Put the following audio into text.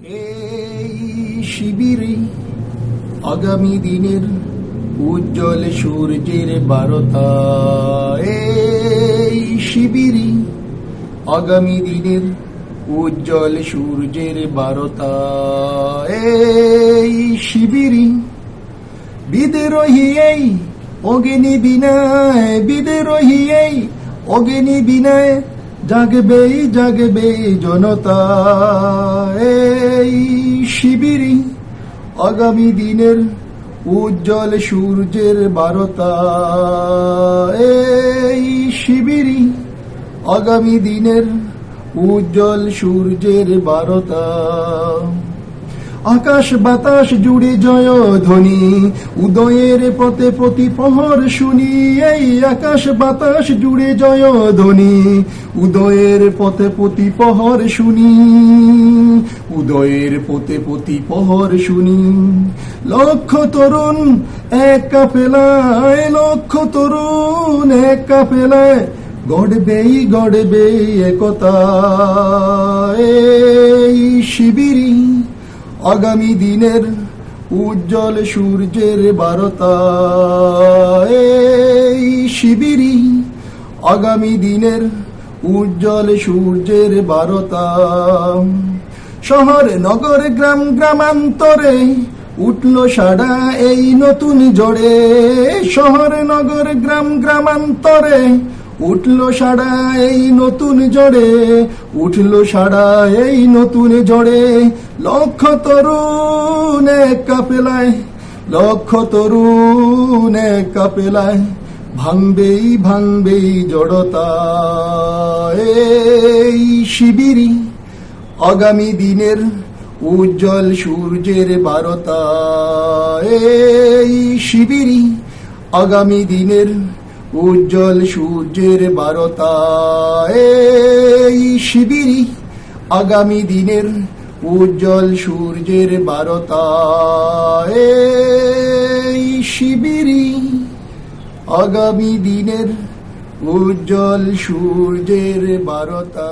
এই শিবিরে আগামী দিনের উজ্জ্বল সূর্যের বারতা। এই শিবিরে আগামী দিনের উজ্জ্বল সূর্যের বারতা। এই শিবিরে বিদ্রোহী এই অগ্নি বিনায়, বিদ্রোহী এই অগ্নি বিনায় জাগবে জাগবে জনতা। এই শিবিরে আগামী দিনের উজ্জ্বল সূর্যের বারতা। এই শিবিরে আগামী দিনের উজ্জ্বল সূর্যের বারতা। আকাশ বাতাস জুড়ে জয় ধ্বনি, উদয়ের পথে প্রতি প্রহর শুনি। এই আকাশ বাতাস জুড়ে জয় ধ্বনি, উদয়ের পথে প্রতি প্রহর শুনি। উদয়ের পথে প্রতি প্রহর শুনি। লক্ষ তরুণ এক কাফেলায়, লক্ষ তরুণ এক কাফেলায় গড়বেই গড়বে একতা। এই শিবিরে আগামী দিনের উজ্জ্বল সূর্যের বারতা। এই শিবিরে আগামী দিনের উজ্জ্বল সূর্যের বারতা। শহর নগর গ্রাম গ্রামান্তরে উঠল সাড়া এই নতুন জোরে। শহর নগর গ্রাম গ্রামান্তরে উঠল সাড়া এই নতুন জোরে, উঠল সাড়া এই নতুন জোরে। লক্ষ তরুণ এক কাফেলায়, লক্ষ তরুণ এক কাফেলায় ভাঙবেই ভাঙবেই জড়তা। এই শিবিরে আগামী দিনের উজ্জ্বল সূর্যের বারতা। এই শিবিরে আগামী দিনের উজ্জ্বল সূর্যের বারতা। এই শিবিরে আগামী দিনের উজ্জ্বল সূর্যের বারতা। এই শিবিরে আগামী দিনের উজ্জ্বল সূর্যের বারতা।